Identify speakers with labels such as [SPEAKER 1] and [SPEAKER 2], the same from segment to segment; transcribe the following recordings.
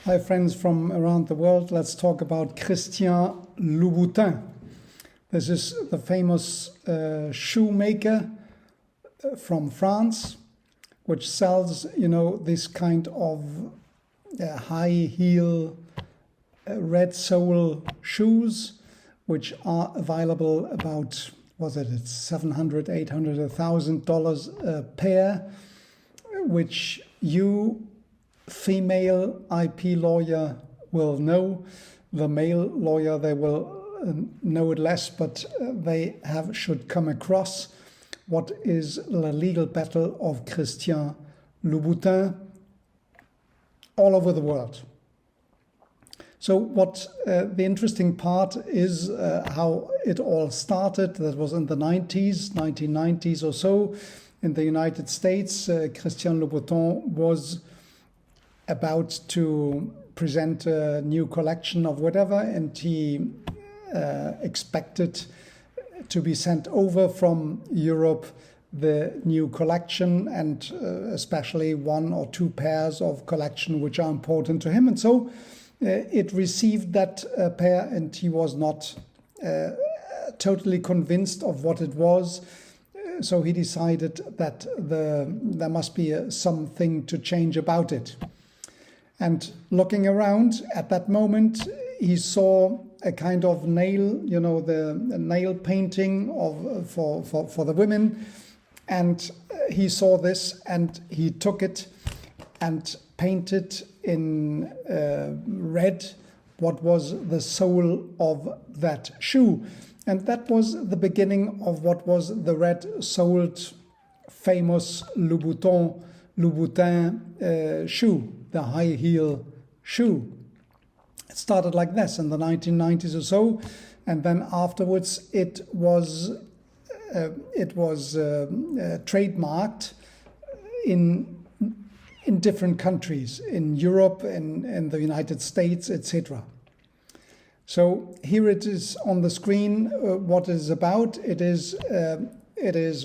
[SPEAKER 1] Hi friends from around the world, let's talk about Christian Louboutin. This is the famous shoemaker from France, which sells, this kind of high heel red sole shoes, which are available about, it's $700, $800, $1,000 a pair, which you, female IP lawyer, will know. The male lawyer, they will know it less, but they should come across what is the legal battle of Christian Louboutin all over the world. So what the interesting part is how it all started. That was in the 1990s or so. In the United States, Christian Louboutin was about to present a new collection of whatever, and he expected to be sent over from Europe the new collection, and especially one or two pairs of collection which are important to him. And so it received that pair, and he was not totally convinced of what it was. So he decided that there must be something to change about it. And looking around at that moment, he saw a kind of nail, the nail painting for the women. And he saw this and he took it and painted in red what was the sole of that shoe. And that was the beginning of what was the red-soled famous Louboutin shoe, the high heel shoe. It started like this in the 1990s or so, and then afterwards it was trademarked in different countries, in Europe, in the United States, etc. So here it is on the screen. What it is about? It is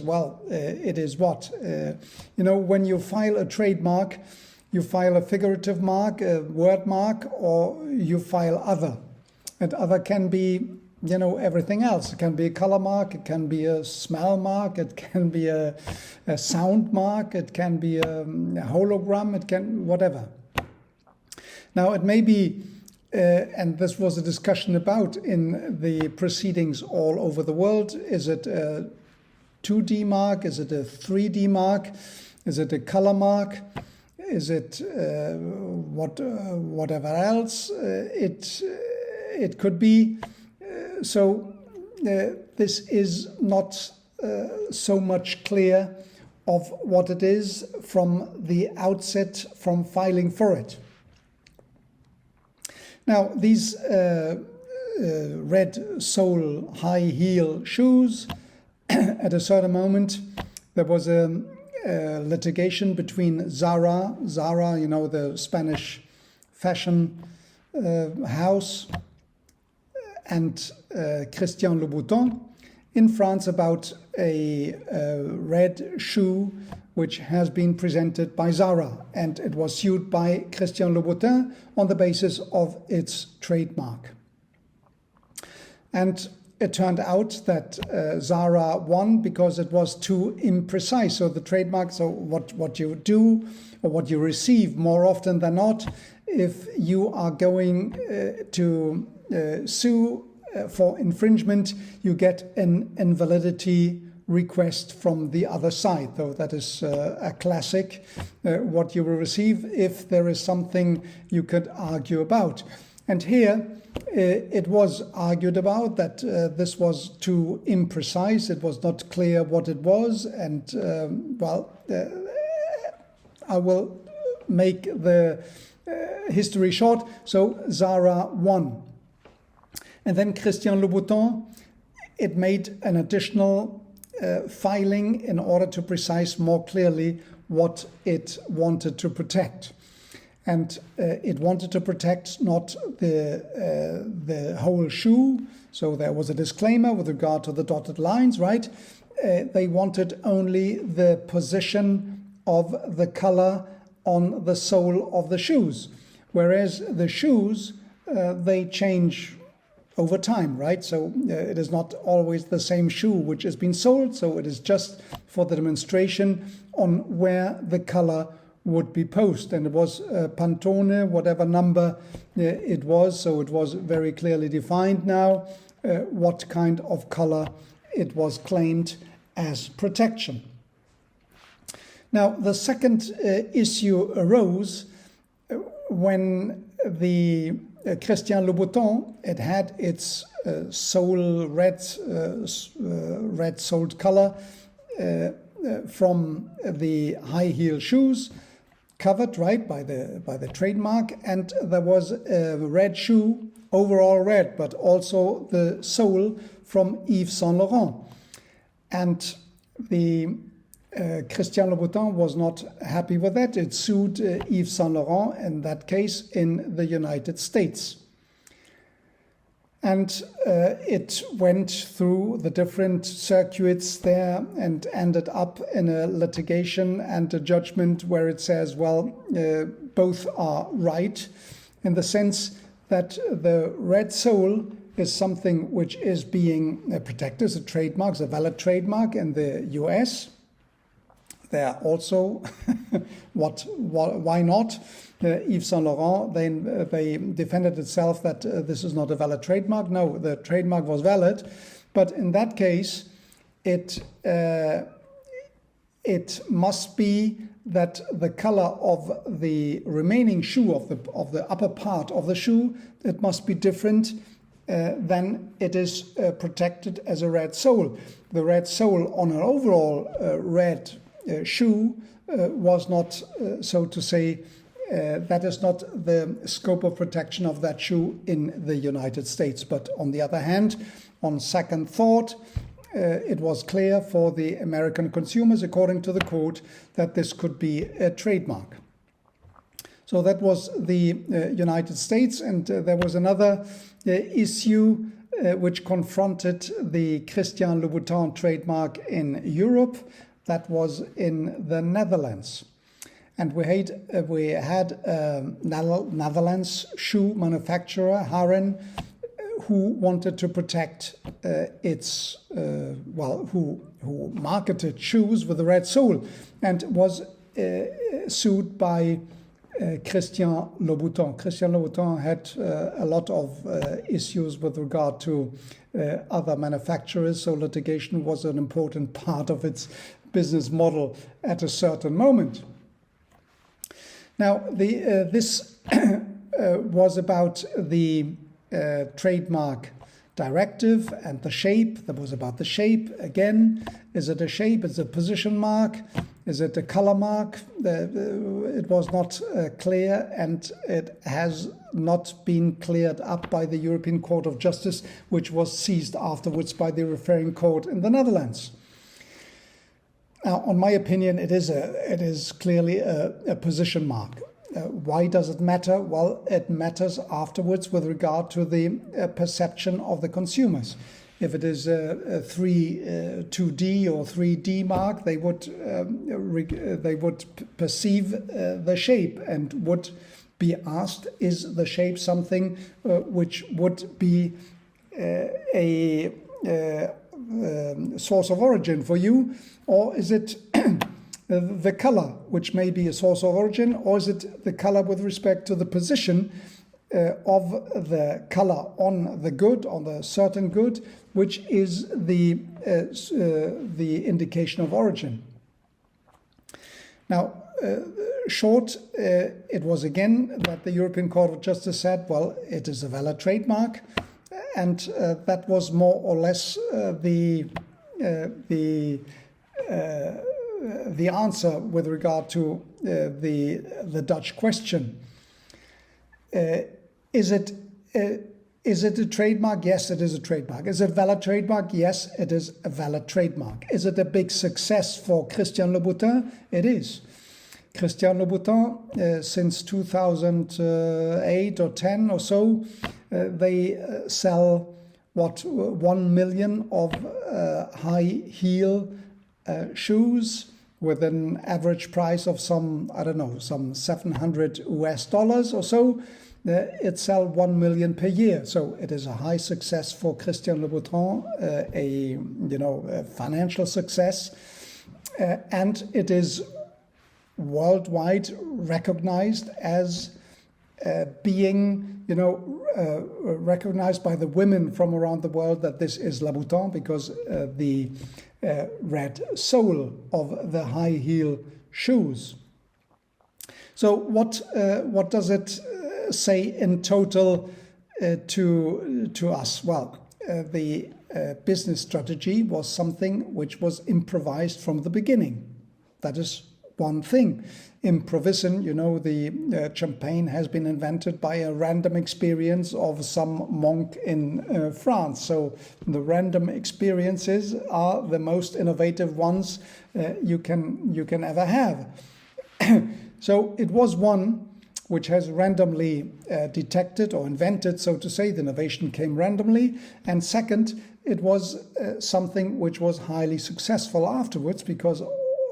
[SPEAKER 1] what? When you file a trademark, you file a figurative mark, a word mark, or you file other. And other can be, everything else. It can be a color mark, it can be a smell mark, it can be a sound mark, it can be a hologram, it can, whatever. Now it may be, and this was a discussion about in the proceedings all over the world, is it a 2D mark? Is it a 3D mark? Is it a color mark? Is it whatever else it could be? So this is not so much clear of what it is from the outset, from filing for it. Now these red sole high heel shoes, at a certain moment there was a litigation between Zara, the Spanish fashion house, and Christian Louboutin in France about a red shoe which has been presented by Zara, and it was sued by Christian Louboutin on the basis of its trademark. And it turned out that Zara won because it was too imprecise. So the trademark, so what you do or what you receive more often than not, if you are going to sue for infringement, you get an invalidity request from the other side. Though that is a classic, what you will receive if there is something you could argue about. And here it was argued about that this was too imprecise, it was not clear what it was, and I will make the history short. So Zara won. And then Christian Louboutin, it made an additional filing in order to precise more clearly what it wanted to protect. And it wanted to protect not the whole shoe. So there was a disclaimer with regard to the dotted lines, right? They wanted only the position of the color on the sole of the shoes. whereas the shoes, they change over time, right? So it is not always the same shoe which has been sold, so it is just for the demonstration on where the color would be posed. And it was Pantone, whatever number it was, so it was very clearly defined now what kind of color it was claimed as protection. Now, the second issue arose when the Christian Louboutin, it had its sole red soled color from the high heel shoes, covered right by the trademark, and there was a red shoe, overall red, but also the sole from Yves Saint Laurent. And the Christian Louboutin was not happy with that. It sued Yves Saint Laurent in that case in the United States. And it went through the different circuits there and ended up in a litigation and a judgment where it says, well, both are right in the sense that the red sole is something which is being protected as a trademark, a valid trademark in the US. There are also, why not? Yves Saint Laurent, they defended itself that this is not a valid trademark. No, the trademark was valid, but in that case, it must be that the color of the remaining shoe, of the upper part of the shoe, it must be different than it is protected as a red sole. The red sole on an overall red shoe was not, so to say, that is not the scope of protection of that shoe in the United States. But on the other hand, on second thought, it was clear for the American consumers, according to the court, that this could be a trademark. So that was the United States, and there was another issue which confronted the Christian Louboutin trademark in Europe. That was in the Netherlands. And we had a Netherlands shoe manufacturer, Haren, who wanted to protect who marketed shoes with a red sole and was sued by Christian Louboutin. Christian Louboutin had a lot of issues with regard to other manufacturers, so litigation was an important part of its business model at a certain moment. Now, this was about the trademark directive and the shape. That was about the shape. Again, is it a shape? Is it a position mark? Is it a color mark? It was not clear, and it has not been cleared up by the European Court of Justice, which was seized afterwards by the referring court in the Netherlands. Now, in my opinion, it is clearly a position mark. Why does it matter? Well, it matters afterwards with regard to the perception of the consumers. If it is a 2D or 3D mark, they would perceive the shape and would be asked, is the shape something which would be a source of origin for you, or is it the color which may be a source of origin, or is it the color with respect to the position of the color on the good, on the certain good, which is the indication of origin. Now, it was again that the European Court of Justice said, well, it is a valid trademark, and that was more or less the answer with regard to the Dutch question. Is it a trademark? Yes, it is a trademark. Is it a valid trademark? Yes, it is a valid trademark. Is it a big success for Christian Louboutin? It is. Christian Louboutin, since 2008 or 10 or so, they sell 1 million of high heel shoes with an average price of some, I don't know, some $700 or so. It sells 1 million per year, so it is a high success for Christian Louboutin, a financial success, and it is worldwide recognized as being, recognized by the women from around the world that this is Louboutin, because the red sole of the high heel shoes. So what does it say in total to us? Well, the business strategy was something which was improvised from the beginning. That is one thing. Improvisation, the champagne has been invented by a random experience of some monk in France. So the random experiences are the most innovative ones you can ever have. So it was one which has randomly detected or invented, so to say. The innovation came randomly. And second, it was something which was highly successful afterwards, because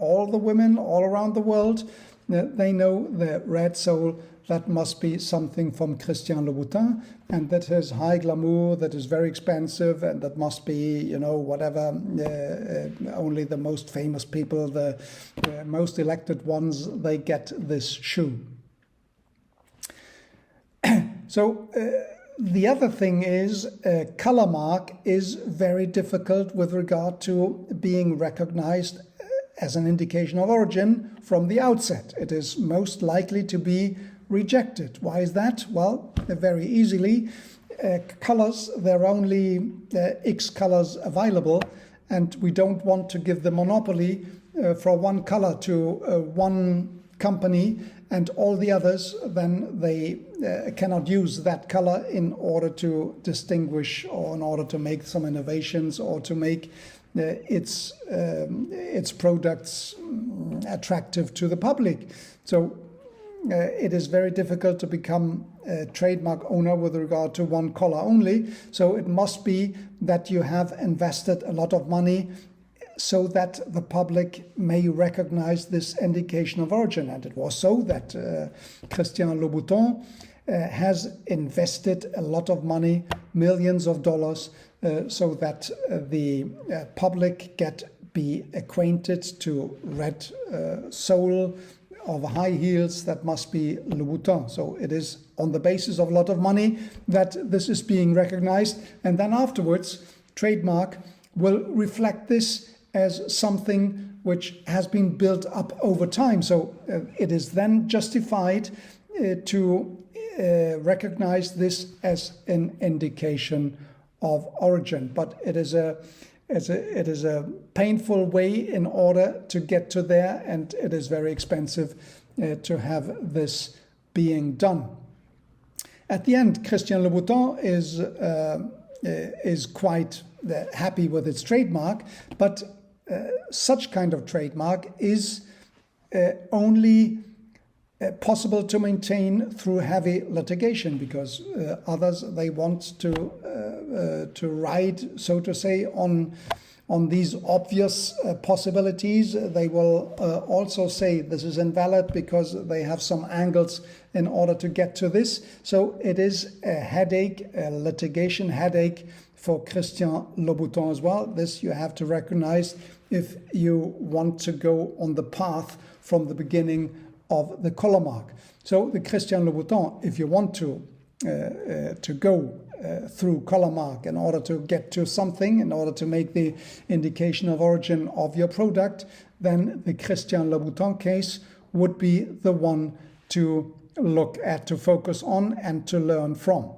[SPEAKER 1] all the women all around the world, they know the red sole, that must be something from Christian Louboutin, and that has high glamour, that is very expensive, and that must be, whatever, only the most famous people, the most elected ones, they get this shoe. So the other thing is, color mark is very difficult with regard to being recognized as an indication of origin from the outset. It is most likely to be rejected. Why is that? Well, very easily. Colors, there are only X colors available, and we don't want to give the monopoly for one color to one company, and all the others, then they cannot use that color in order to distinguish, or in order to make some innovations, or to make its products attractive to the public. So it is very difficult to become a trademark owner with regard to one color only. So it must be that you have invested a lot of money so that the public may recognize this indication of origin. And it was so that Christian Louboutin has invested a lot of money, millions of dollars, so that the public be acquainted to red sole of high heels that must be Louboutin. So it is on the basis of a lot of money that this is being recognized, and then afterwards trademark will reflect this as something which has been built up over time. So it is then justified to recognize this as an indication of origin, but it is a painful way in order to get to there, and it is very expensive to have this being done. At the end, Christian Louboutin is quite happy with its trademark, but such kind of trademark is only possible to maintain through heavy litigation, because others, they want to ride, so to say, on these obvious possibilities. They will also say this is invalid because they have some angles in order to get to this. So it is a headache, a litigation headache for Christian Louboutin as well. This you have to recognize if you want to go on the path from the beginning of the color mark. So the Christian Louboutin, if you want to go through color mark in order to get to something, in order to make the indication of origin of your product, then the Christian Louboutin case would be the one to look at, to focus on, and to learn from.